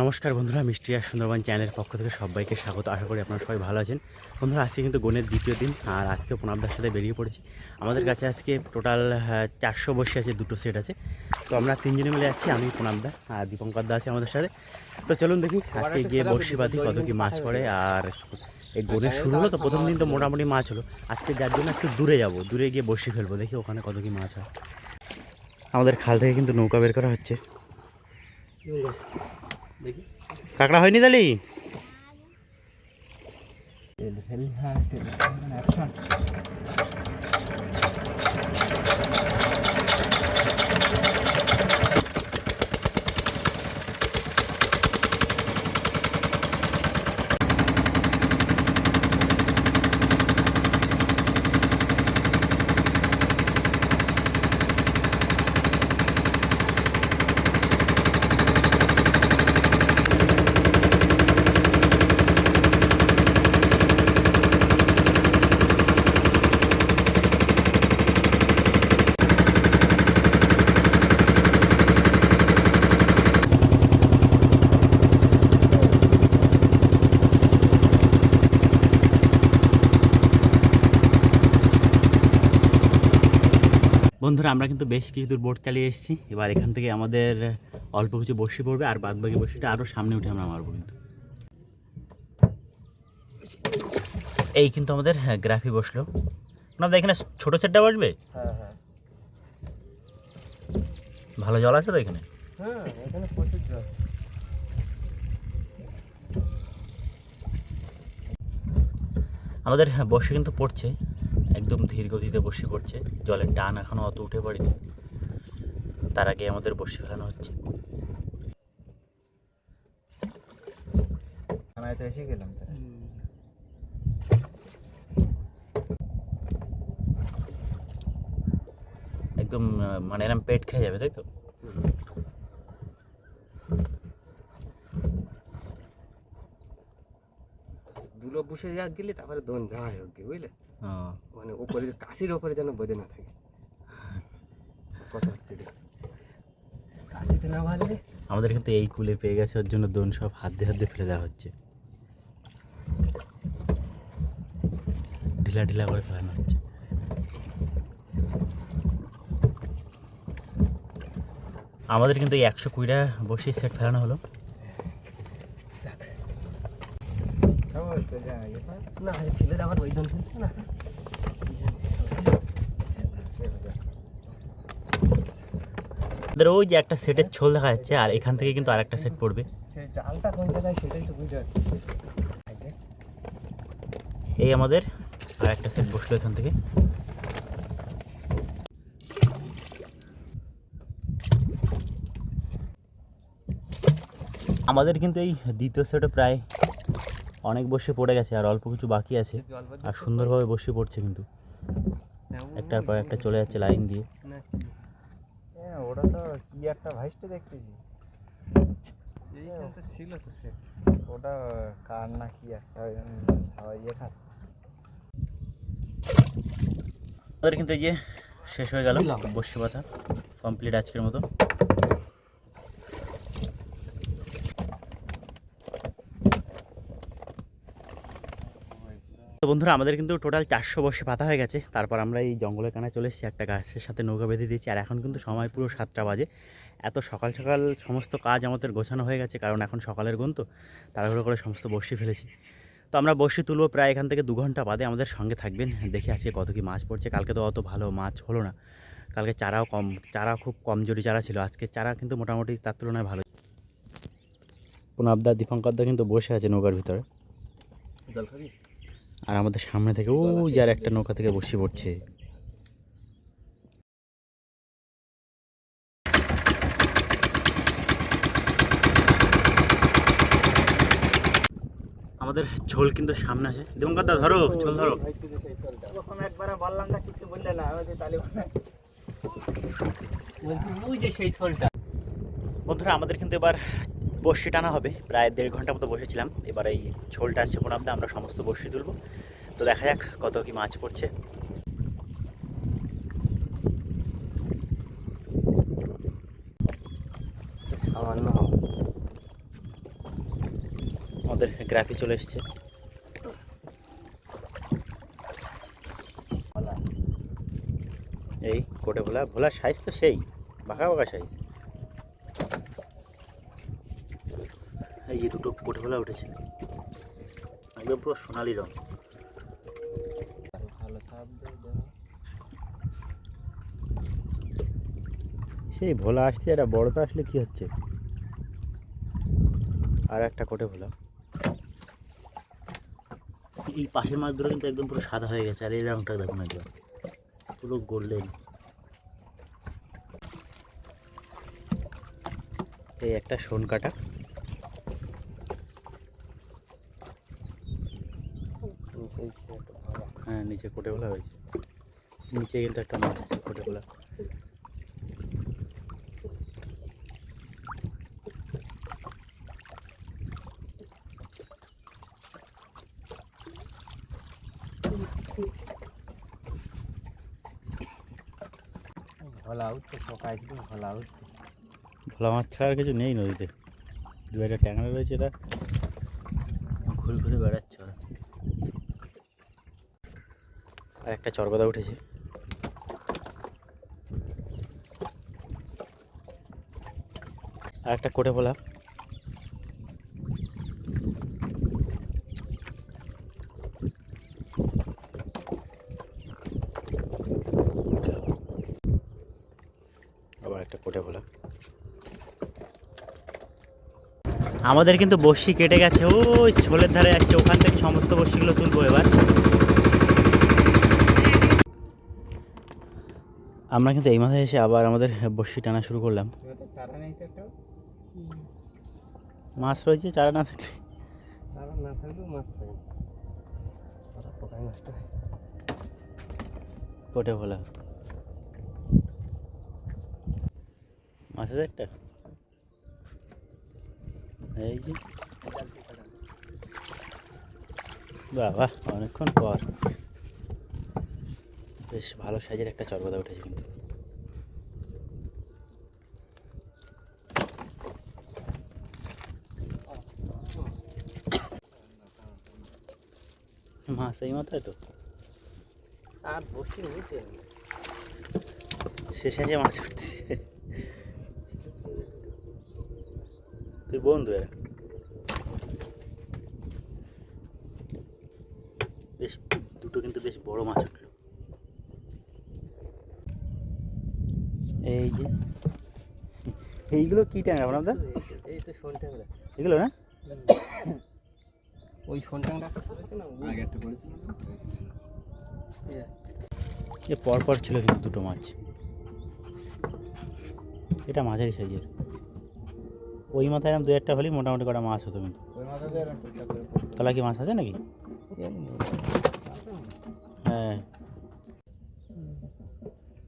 নমস্কার বন্ধুরা, মিষ্টি আর সুন্দরবন চ্যানেলের পক্ষ থেকে সবাইকে স্বাগত। আশা করি আপনারা সবাই ভালো আছেন। বন্ধুরা, আজকে কিন্তু গনের দ্বিতীয় দিন, আর আজকে প্রণবদার সাথে বেরিয়ে পড়েছি। আমাদের কাছে আজকে টোটাল 400 বসে আছে, দুটো সেট আছে। তো আমরা তিনজনে মিলে যাচ্ছি, আমি প্রণবদা আর দীপঙ্করদা আছে আমাদের সাথে। তো চলুন দেখি আজকে গিয়ে বড়শি বাঁধি কত কি মাছ পড়ে। আর এই গনের শুরু হলো তো, প্রথম দিন তো মোটামুটি মাছ হলো। আজকে যার জন্য একটু দূরে যাব, দূরে গিয়ে বড়শি ফেলবো, দেখি ওখানে কত কি মাছ হয়। আমাদের খাল থেকে কিন্তু নৌকা বের করা হচ্ছে। কাঁকড়া হয়নি তাহলে? বন্ধুরা, আমরা কিন্তু বেশ কিছু দূর বোট চালিয়ে এসেছি। এবার এখান থেকে আমাদের অল্প কিছু বড়শি পড়বে, আর বাদ বাকি বড়শিটা আরও সামনে উঠে আমরা মারবো। কিন্তু এই কিন্তু আমাদের গ্রাফি বসলো। আপনাদের এখানে ছোটো সেটটা বসবে? হ্যাঁ হ্যাঁ, ভালো জল আছে তো এখানে? হ্যাঁ এখানে প্রচুর জল। আমাদের বর্ষি কিন্তু পড়ছে, একদম ধীর গতিতে বর্ষি পড়ছে। জলের টান এখনও অত উঠে পড়েনি, তার আগে আমাদের বর্ষি ফেলানো হচ্ছে। থানায় তো এসে গেলাম। একদম মানে এরম পেট খেয়ে যাবে, তাই তো? দুলো বসে যাক গেলে তারপরে দোন যাওয়া হোক গে, বুঝলে? হ্যাঁ, মানে ওপরে কাশির ওপরে যেন বেঁধে না থাকে। কথা হচ্ছে রে, কাশিতে না ভাজলে। আমাদের কিন্তু এই কুলে পেয়ে গেছে, ওর জন্য দোন সব হাত দিয়ে ফেলে দেওয়া হচ্ছে, ঢিলা ঢিলা করে ফেলানো হচ্ছে। আমাদের কিন্তু এই 120টা বসে সেট ফেলানো হলো। না ফেলে আবার ওই দোন ফেলছে না। আমাদের ওই যে একটা সেটের ছোল দেখা যাচ্ছে, আর এখান থেকে কিন্তু আর একটা সেট পড়বে। সেই জালটা কোন জায়গায় সেটাই তো বুঝতে পারছি। এই আমাদের আর একটা সেট বসলো এখান থেকে। আমাদের কিন্তু এই দ্বিতীয় সেটে প্রায় অনেক বসে পড়ে গেছে, আর অল্প কিছু বাকি আছে। আর সুন্দরভাবে বসে পড়ছে কিন্তু, একটার পর একটা চলে যাচ্ছে লাইন দিয়ে। ওটা তো কি একটা ভাইসটা দেখতেছি, এইখানটা ছিল তো সে, ওটা কার না কি একটা ইয়ে খাচ্ছে। আমাদের কিন্তু এই যে শেষ হয়ে গেল বসে পাতা, কমপ্লিট আজকের মতো। তো বন্ধুরা, আমাদের কিন্তু টোটাল 400 বসে পাতা হয়ে গেছে। তারপর আমরা এই জঙ্গলের কানায় চলে এসেছি, একটা গাছের সাথে নৌকা বেঁধে দিয়েছি। আর এখন কিন্তু সময় পুরো 7টা বাজে। এত সকাল সকাল সমস্ত কাজ আমাদের গোছানো হয়ে গেছে, কারণ এখন সকালের গুণ তো, তাড়াহুড়ো করে সমস্ত বড়শি ফেলেছি। তো আমরা বড়শি তুলবো প্রায় এখান থেকে 2 ঘন্টা বাদে। আমাদের সঙ্গে থাকবেন, দেখি আজকে কত কি মাছ পড়ছে। কালকে তো অত ভালো মাছ হলো না, কালকে চারা খুব কমজোরি চারা ছিল। আজকে চারা কিন্তু মোটামুটি তার তুলনায় ভালো। প্রণবদা, দীপঙ্করদা কিন্তু বসে আছে নৌকার ভিতরে, জল খাবি? আর আমাদের সামনে থেকে ও যার একটা নৌকা থেকে বসে পড়ছে। আমাদের ঝোল কিন্তু সামনে আছে। দীপঙ্করদা ধরো, ঝোল ধরো। যখন একবার বললাম না কিছু বললে না, ওই যে তালি বলছি ওই যে সেই ছোলটা। বন্ধুরা, আমাদের কিন্তু এবার বড়শি টানা হবে। প্রায় 1.5 ঘন্টা মতো বসেছিলাম, এবার এই ঝোল টানছে প্রণবদা, আমরা সমস্ত বড়শি তুলবো। তো দেখা যাক কত কি মাছ পড়ছে। সামান্য গ্রাফি চলে এসছে। এই কোটে ভোলা, ভোলার সাইজ তো সেই বাঁকা বাঁকা সাইজ। এই যে দুটো কোটে ভোলা উঠেছে, একদম পুরো সোনালি রং। ভালো থাকবে। সেই ভোলা আসছে, এটা বড় তো আসলে কি হচ্ছে। আর একটা কোটে ভোলা। এই পাশের মাছগুলো কিন্তু একদম পুরো সাদা হয়ে গেছে, আর এই রংটা দেখুন একদম পুরো গোল্ডেন। এই একটা শোন কাটা। হ্যাঁ নিচে কোটে ভোলা হয়েছে, নিচে কিন্তু একটা মাছ আছে কোটে ভোলা। ভোলা উঠছে, পোকা একদম ভোলা উঠছে। ভোলা মাছ ছাড়া আর কিছু নেই নদীতে। দু একটা ট্যাংরা রয়েছে, এটা ঘুরে ঘুরে বেড়াচ্ছে ওরা। আর একটা চরগদা উঠেছে। আর একটা কোটে ভোলা। আবার একটা কোটে ভোলা। আমাদের কিন্তু বড়শি কেটে গেছে, ওই ছোলের ধারে যাচ্ছে, ওখান থেকে সমস্ত বড়শিগুলো তুলবো এবার। আমরা কিন্তু এই মাথায় এসে আবার আমাদের বড়শি টানা শুরু করলাম। মাছ রয়েছে, চারা না থাকলে। চারা না থাকলেও মাছ থাকে, পোকায় নষ্ট হয়। কোটে ভোলা মাছ আছে একটা, এই যে বাবা অনেকক্ষণ পর বেশ ভালো সাইজের একটা চরগদা উঠেছে কিন্তু। মাছ এই মাথায় তো আর বসে নিচে শেষে যে মাছ উঠতেছে। তুই বন্ধু এরা বেশ, দুটো কিন্তু বেশ বড় মাছ উঠলো। এই যে এইগুলো কি ট্যাংরা আপনাদের? এই তো শোন ট্যাংরা এগুলো না, ওই শোন ট্যাংরা করেছে না, আগে একটা করেছিল না। এ পরপর ছিল কিন্তু দুটো মাছ। এটা মাঝারি সাইজের। ওই মাথায় এরকম দু একটা হলেই মোটামুটি কটা মাছ হতো কিন্তু। তলা কি মাছ আছে নাকি? হ্যাঁ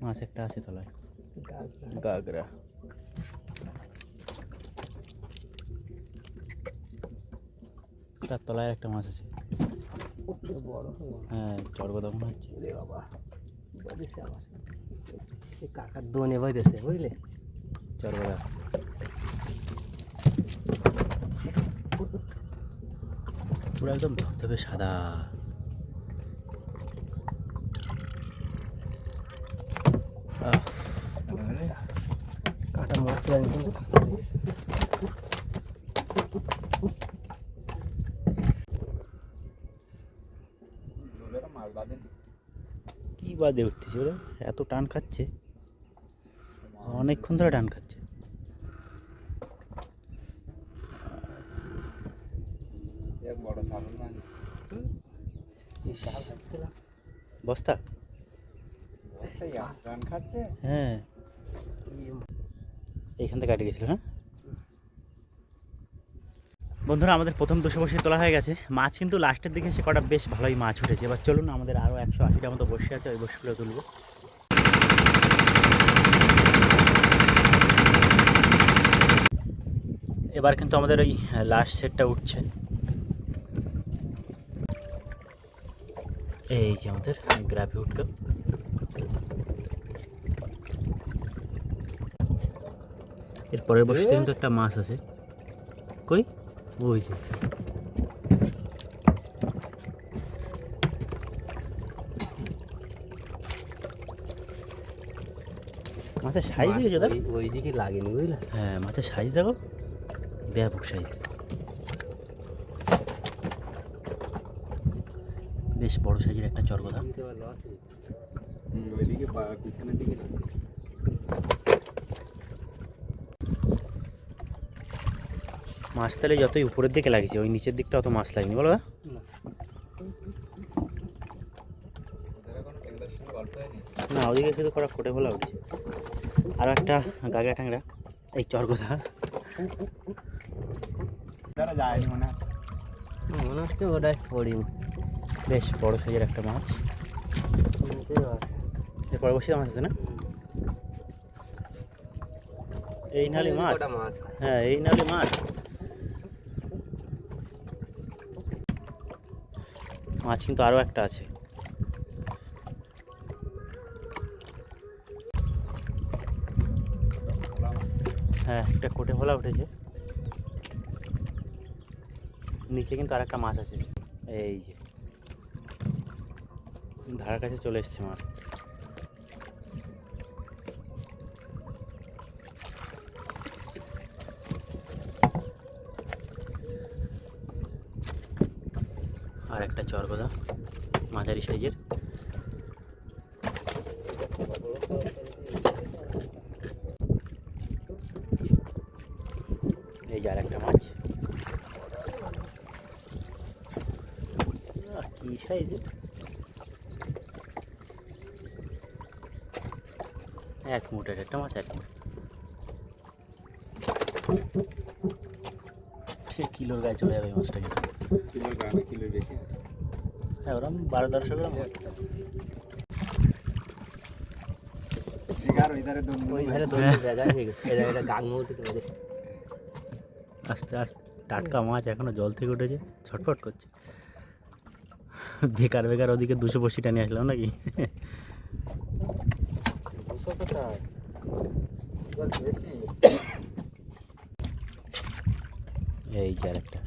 মাছ একটা আছে তলায়, গাগরা। তার তলায় একটা মাছ আছে, বড় হ্যাঁ চরগদা মনে হচ্ছে। রে বাবা, বলেছে আবার এই কাকার দোনে বইতেছে বুঝলে, চরগদা। পুরো একদম ধবধবে সাদা। কাটা মারতে আমি কিন্তু কি বাদে উঠতেছে ওরা, এত টান খাচ্ছে, অনেকক্ষণ ধরে টান খাচ্ছে। বস্তা হ্যাঁ, এইখান থেকে কাটে গেছিল না। বন্ধুরা আমাদের প্রথম 200 বসে তোলা হয়ে গেছে, মাছ কিন্তু লাস্টের দিকে এসে কটা বেশ ভালোই মাছ উঠেছে। এবার চলুন, আমাদের আরও 180টা মতো বসে আছে, ওই বসিগুলো তুলবো। এবার কিন্তু আমাদের ওই লাস্ট সেটটা উঠছে। এই যে আমাদের গ্রাফে উঠলো। এর পরের বসিতে কিন্তু একটা মাছ আছে, কই ওই যে মাছের সাইজ দিয়েছো দেখ। ওইদিকে লাগেনি বুঝলে। হ্যাঁ মাছের সাইজ দেখো, ব্যাপক সাইজ, বেশ বড় সাইজের একটা চরগোদা। ওইদিকে পিছনের দিকে আছে। মাছ তাহলে যতই উপরের দিকে লাগিয়েছে, ওই নিচের দিকটা অত মাছ লাগেনি বলো? না ওদিকে শুধু করা কোটে ভোলা উঠেছে। আরও একটা গাগরা ট্যাংরা, এই চরগোদা। যায়নি মনে হচ্ছে ওটাই পড়িনি। বেশ বড় সাইজের একটা মাছ। এরপরে বসে মাছ আছে না, এই নালি মাছ। হ্যাঁ এই নালি মাছ। মাছ কিন্তু আরও একটা আছে। হ্যাঁ একটা কোটে ভোলা উঠেছে, নিচে কিন্তু আর একটা মাছ আছে। এই যে ধারের কাছে চলে এসছে মাছ। আর একটা চরগোদা মাঝারি সাইজের। এই যে আর একটা মাছ, কি সাইজের, এক মুঠের একটা মাছ, এক মুঠ। সে কিলোর গায়ে চলে যাবে এই মাছটা কিন্তু। কিলোর বেশি। হ্যাঁ ওরকম 1200-1300 গ্রাম। আস্তে আস্তে টাটকা মাছ এখনো জল থেকে উঠেছে, ছটফট করছে। বেকার বেকার ওদিকে 280টা নিয়ে আসলাম নাকি। এই যে আরেকটা,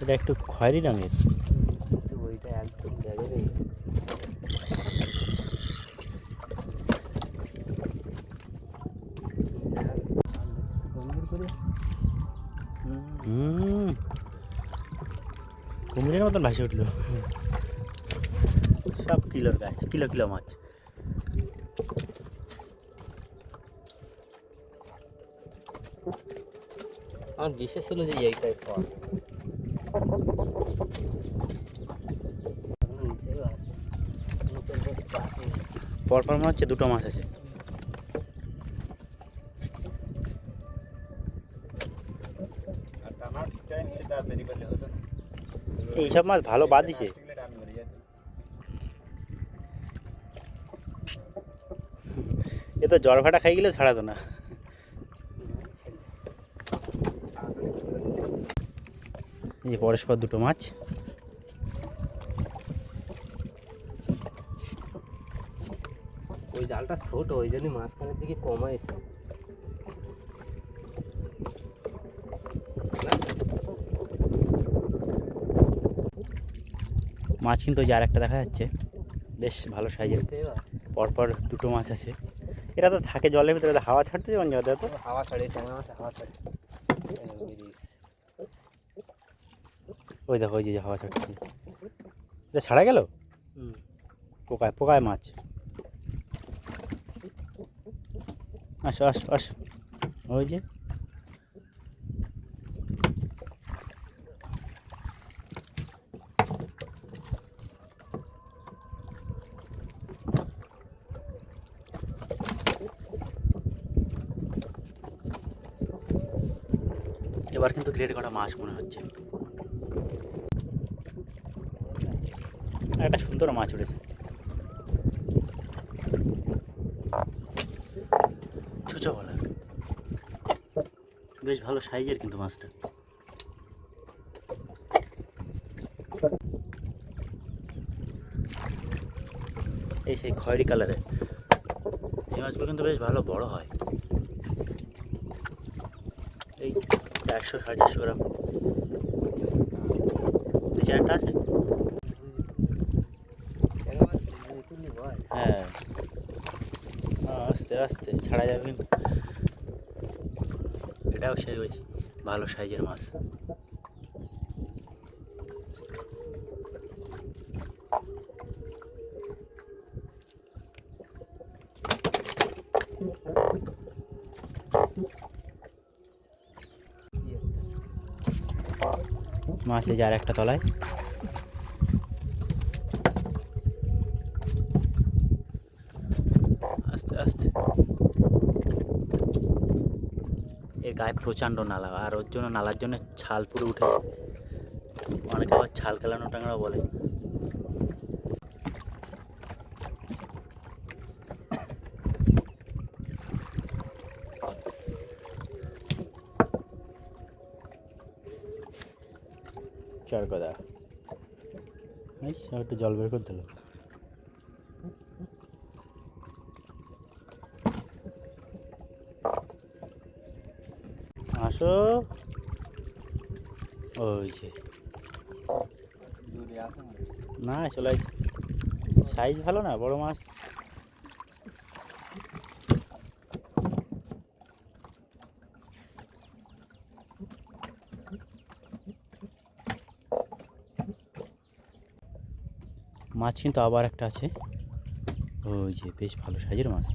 এটা একটু খয়েরি রঙের। ওইটা একদম দেখো রে। কুমিরের মতন ভাসে উঠলো। সব কিলোর গাছ, কিলো কিলো মাছ। আমার বিশেষ হলো যে এইটাই পরপর মনে হচ্ছে দুটো মাছ আছে। এইসব মাছ ভালো বাদ দিছে। এ তো জ্বর ভাটা খাই গেলে ছাড়াতো না। এই পরস্পর দুটো মাছ। ওই জালটা ছোট, ওই জন্য মাঝখানের দিকে কমাইছে। মাছ কিন্তু ওই যে আরেকটা দেখা যাচ্ছে, বেশ ভালো সাইজের, পরপর দুটো মাছ আছে। এরা তো থাকে জলের ভিতরে, হাওয়া ছাড়তে যাবেন যাতে তো হাওয়া ছাড়ে, হাওয়া ছাড়ে। ওই দেখো ওই যে হাওয়া ছাড়ছে, এটা ছাড়া গেল। পোকায় পোকায় মাছ। আসো আসো আসো, ওই যে এবার কিন্তু গ্রেড করা মাছ মনে হচ্ছে। একটা সুন্দর মাছ উঠেছে, ছুঁচো বলা, বেশ ভালো সাইজের কিন্তু মাছটা। এই সেই খয়েরি কালারের এই মাছগুলো কিন্তু বেশ ভালো বড় হয়। এই 400-450 গ্রাম। এই চারটা আছে। হ্যাঁ আস্তে আস্তে ছাড়া যাবে কিন্তু। এটাও সেই ওই ভালো সাইজের মাছ। মাছ এই যে আর একটা তলায়। আস্তে আস্তে। এর গায়ে প্রচণ্ড নালা, আর ওর জন্য নালার জন্য ছাল পুরো উঠে যায়। অনেকে আবার ছাল কালানো টাঙানো বলে। চার কথা একটু জল বের করে দিল। আসো, ওই যে না চলে আসছে। সাইজ ভালো না, বড় মাছ। মাছ কিন্তু আবার একটা আছে, ওই যে বেশ ভালো সাইজের মাছ।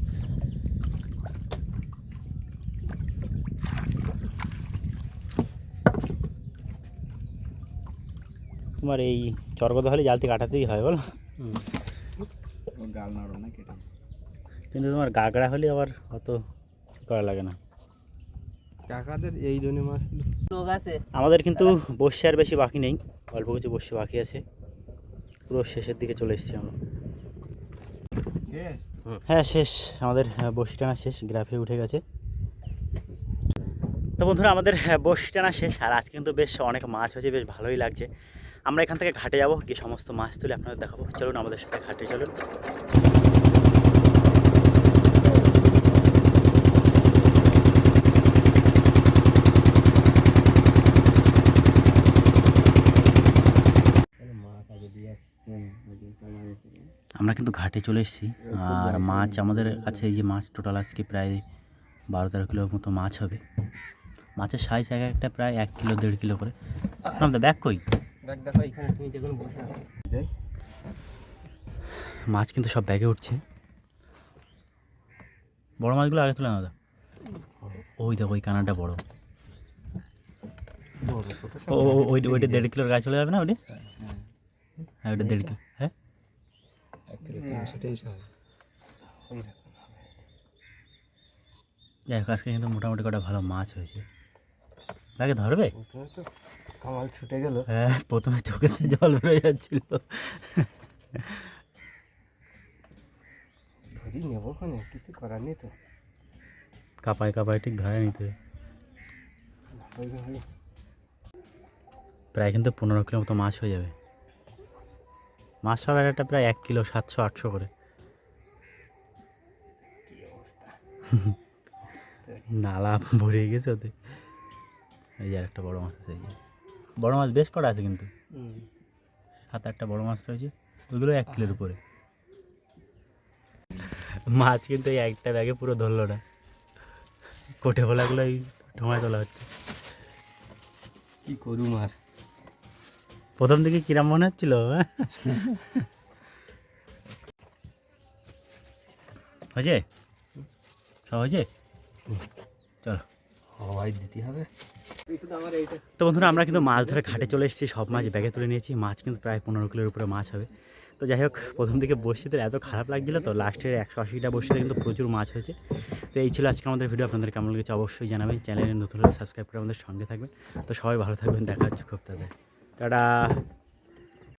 তোমার এই চরগদা হলে জালতি কাটাতেই হয় বলো। গাল নাড়ো না কেটে, কিন্তু তোমার গাগড়া হলে আবার অত করা লাগে না। কাকাদের এই ধরনের মাছগুলো লোক আছে। আমাদের কিন্তু বসে আর বেশি বাকি নেই, অল্প কিছু বসে বাকি আছে। পুরো শেষের দিকে চলে এসেছি আমরা। হ্যাঁ শেষ, আমাদের বসি টানা শেষ, গ্রাফে উঠে গেছে। তো বন্ধুরা আমাদের বসি টানা শেষ, আর আজ কিন্তু বেশ অনেক মাছ হয়েছে, বেশ ভালোই লাগছে। আমরা এখান থেকে ঘাটে যাবো, গিয়ে সমস্ত মাছ তুলে আপনাদের দেখাবো। চলুন আমাদের সাথে ঘাটে চলুন। আমরা কিন্তু ঘাটে চলে এসেছি, আর মাছ আমাদের কাছে এই যে মাছ টোটাল আজকে প্রায় 12-13 কিলোর মতো মাছ হবে। মাছের সাইজ এক একটা প্রায় 1 কিলো 1.5 কিলো করে। আমাদের ব্যাগ কই? ব্যাগ দেখো এখানে, তুমি যেগুলো বসে আছো। মাছ কিন্তু সব ব্যাগে উঠছে। বড় মাছগুলো আগে তুলে না, ওই দেখো ওই কানাটা বড়। ওইটা 1.5 কিলোর গায়ে চলে যাবে না ওইটা? হ্যাঁ ওইটা 1.5 কিলো। হ্যাঁ 1 কিলো 300 দেখ, আজকে কিন্তু মোটামুটি কটা ভালো মাছ হয়েছে। ব্যাগে ধরবে? কামাল ছুটে গেল। হ্যাঁ প্রথমে চোখেতে জল বেরোয় যাচ্ছিল। ধরি নেবো, ওখানে কিছু করার নেই তো। কাপায় কাপায় ঠিক ধরে নিতে হবে। প্রায় কিন্তু 15 কিলো মতো মাছ হয়ে যাবে। মাছ সব একটা প্রায় 1 কিলো 700-800 করে। নালা ভরে গেছে ওতে। এই যে একটা বড় মাছ আছে, এই যে বড় মাছ বেশ কটা আছে কিন্তু, 7-8টা বড় মাছ রয়েছে, ওইগুলো 1 কিলোর উপরে। মাছ কিন্তু এই একটা ব্যাগে পুরো ধরলো না, কোটে ভোলাগুলো এই ঢোমায় তোলা হচ্ছে। কি করু মাছ, প্রথম দিকে কিরাম মনে হচ্ছিল। হয়েছে সব হয়েছে, চলো হওয়াই দিতে হবে। তো বন্ধুরা আমরা কিন্তু মাছ ধরে ঘাটে চলে এসেছি, সব মাছ ব্যাগে তুলে নিয়েছি। মাছ কিন্তু প্রায় 15 কিলোর উপরে মাছ হবে। তো যাই হোক, প্রথম দিকে বসিতে এত খারাপ লাগছিলো, তো লাস্টের 180টা বসিতে কিন্তু প্রচুর মাছ হয়েছে। তো এই ছিল আজকে আমাদের ভিডিও, আপনাদের কেমন লেগেছে অবশ্যই জানাবেন। চ্যানেলে নতুন হলে সাবস্ক্রাইব করে আমাদের সঙ্গে থাকবেন। তো সবাই ভালো থাকবেন, দেখা হচ্ছে খুব তাড়াতাড়ি, টাটা।